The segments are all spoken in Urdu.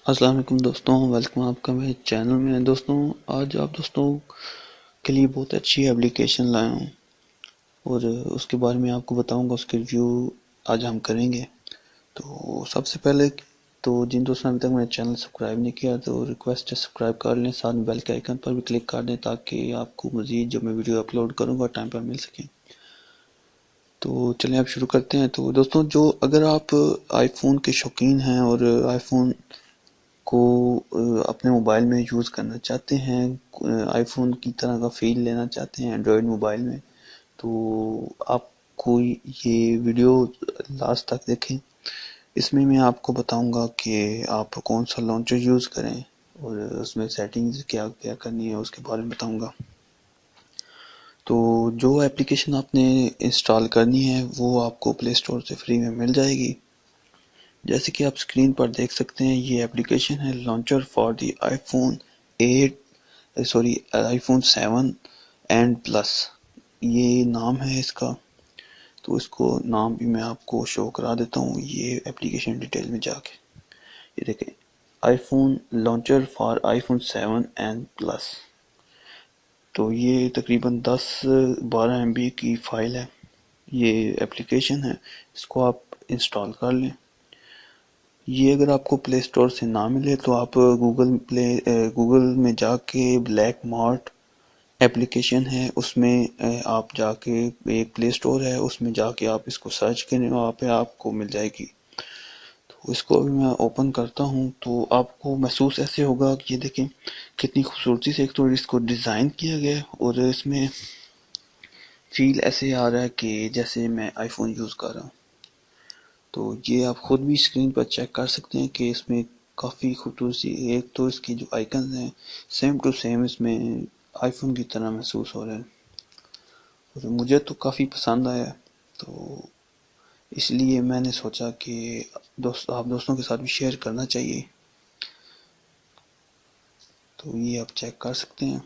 السلام علیکم دوستوں، ویلکم آپ کا میرے چینل میں۔ دوستوں آج آپ دوستوں کے لیے بہت اچھی ایپلیکیشن لایا ہوں اور اس کے بارے میں آپ کو بتاؤں گا، اس کے ریویو آج ہم کریں گے۔ تو سب سے پہلے تو جن دوستوں نے ابھی تک میرے چینل سبسکرائب نہیں کیا تو ریکویسٹ ہے سبسکرائب کر لیں، ساتھ بیل کے آئیکن پر بھی کلک کر دیں تاکہ آپ کو مزید جو میں ویڈیو اپلوڈ کروں گا ٹائم پر مل سکیں۔ تو چلیں اب شروع کرتے ہیں۔ تو دوستوں اگر آپ آئی فون کے شوقین ہیں اور آئی فون کو اپنے موبائل میں یوز کرنا چاہتے ہیں، آئی فون کی طرح کا فیل لینا چاہتے ہیں اینڈرائڈ موبائل میں، تو آپ کو یہ ویڈیو لاسٹ تک دیکھیں۔ اس میں آپ کو بتاؤں گا کہ آپ کون سا لانچر یوز کریں اور اس میں سیٹنگز کیا کیا کرنی ہے اس کے بارے میں بتاؤں گا۔ تو جو اپلیکیشن آپ نے انسٹال کرنی ہے وہ آپ کو پلے اسٹور سے فری میں مل جائے گی۔ جیسے کہ آپ اسکرین پر دیکھ سکتے ہیں، یہ اپلیکیشن ہے launcher for the I phone 7 and plus, یہ نام ہے اس کا۔ تو اس کو نام بھی میں آپ کو شو کرا دیتا ہوں یہ اپلیکیشن ڈیٹیل میں جا کے۔ یہ دیکھیں، iPhone launcher for iPhone 7 and plus. تو یہ تقریباً 10-12 MB کی فائل ہے، یہ اپلیکیشن ہے، اس کو آپ انسٹال کر لیں۔ یہ اگر آپ کو پلے اسٹور سے نہ ملے تو آپ گوگل میں جا کے بلیک مارٹ اپلیکیشن ہے، اس میں آپ جا کے ایک پلے اسٹور ہے، اس میں جا کے آپ اس کو سرچ کریں، وہاں پہ آپ کو مل جائے گی۔ تو اس کو ابھی میں اوپن کرتا ہوں تو آپ کو محسوس ایسے ہوگا کہ یہ دیکھیں کتنی خوبصورتی سے ایک تو اس کو ڈیزائن کیا گیا ہے اور اس میں فیل ایسے آ رہا ہے کہ جیسے میں آئی فون یوز کر رہا ہوں۔ تو یہ آپ خود بھی اسکرین پر چیک کر سکتے ہیں کہ اس میں کافی خوبصورتی، ایک تو اس کی جو آئیکنز ہیں سیم ٹو سیم اس میں آئی فون کی طرح محسوس ہو رہے ہیں، اور مجھے تو کافی پسند آیا، تو اس لیے میں نے سوچا کہ آپ دوستوں کے ساتھ بھی شیئر کرنا چاہیے۔ تو یہ آپ چیک کر سکتے ہیں،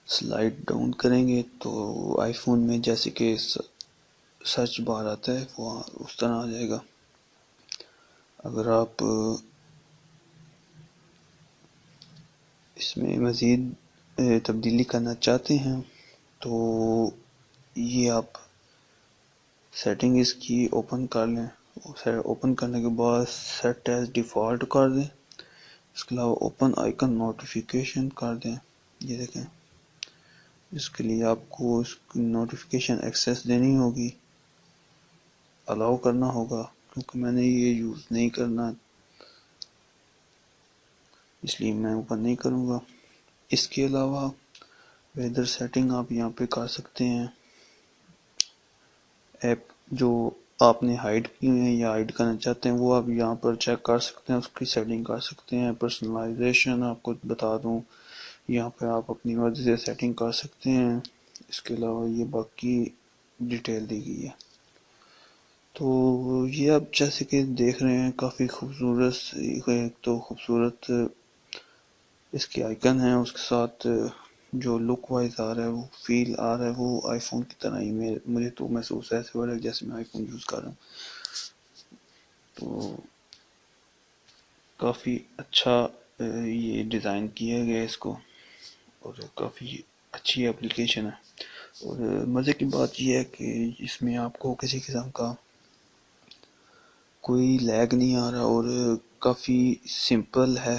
سلائڈ ڈاؤن کریں گے تو آئی فون میں جیسے کہ سرچ بار آتا ہے وہ اس طرح آ جائے گا۔ اگر آپ اس میں مزید تبدیلی کرنا چاہتے ہیں تو یہ آپ سیٹنگ اس کی اوپن کر لیں، اوپن کرنے کے بعد سیٹ ایز ڈیفالٹ کر دیں، اس کے علاوہ اوپن آئیکن نوٹیفیکیشن کر دیں۔ یہ دیکھیں، اس کے لیے آپ کو اس کی نوٹیفیکیشن ایکسیس دینی ہوگی، الاؤ کرنا ہوگا، کیونکہ میں نے یہ یوز نہیں کرنا اس لیے میں اوپن نہیں کروں گا۔ اس کے علاوہ ویدر سیٹنگ آپ یہاں پہ کر سکتے ہیں، ایپ جو آپ نے ہائیڈ کی ہیں یا ہائیڈ کرنا چاہتے ہیں وہ آپ یہاں پر چیک کر سکتے ہیں، اس کی سیٹنگ کر سکتے ہیں۔ پرسنلائزیشن آپ کو بتا دوں، یہاں پہ آپ اپنی مرضی سے سیٹنگ کر سکتے ہیں۔ اس کے علاوہ یہ باقی ڈیٹیل دی گئی ہے۔ تو یہ آپ جیسے کہ دیکھ رہے ہیں کافی خوبصورت، ایک تو خوبصورت اس کے آئیکن ہیں، اس کے ساتھ جو لک وائز آ رہا ہے، وہ فیل آ رہا ہے، وہ آئی فون کی طرح ہی مجھے تو محسوس ایسے ہو رہا ہے جیسے میں آئی فون یوز کر رہا ہوں۔ تو کافی اچھا یہ ڈیزائن کیا گیا اس کو، اور کافی اچھی اپلیکیشن ہے۔ اور مزے کی بات یہ ہے کہ اس میں آپ کو کسی قسم کا کوئی لیگ نہیں آ رہا اور کافی سمپل ہے،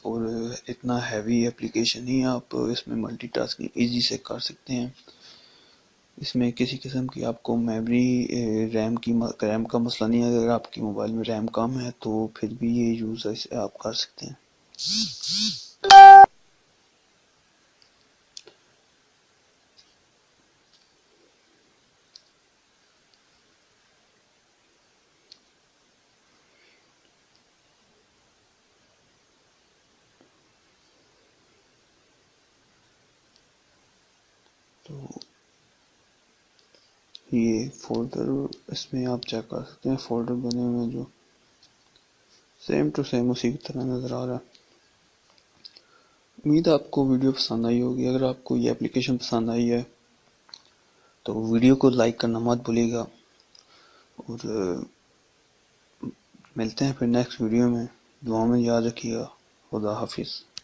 اور اتنا ہیوی اپلیکیشن نہیں، آپ اس میں ملٹی ٹاسکنگ ایزی سے کر سکتے ہیں۔ اس میں کسی قسم کی آپ کو میموری ریم کا مسئلہ نہیں ہے، اگر آپ کی موبائل میں ریم کم ہے تو پھر بھی یہ یوز آپ کر سکتے ہیں۔ تو یہ فولڈر اس میں آپ چیک کر سکتے ہیں، فولڈر بنے ہوئے ہیں جو سیم ٹو سیم اسی کی طرح نظر آ رہا ہے۔ امید ہے آپ کو ویڈیو پسند آئی ہوگی۔ اگر آپ کو یہ اپلیکیشن پسند آئی ہے تو ویڈیو کو لائک کرنا مت بھولیے گا، اور ملتے ہیں پھر نیکسٹ ویڈیو میں. دعاؤں میں یاد رکھیے گا. خدا حافظ.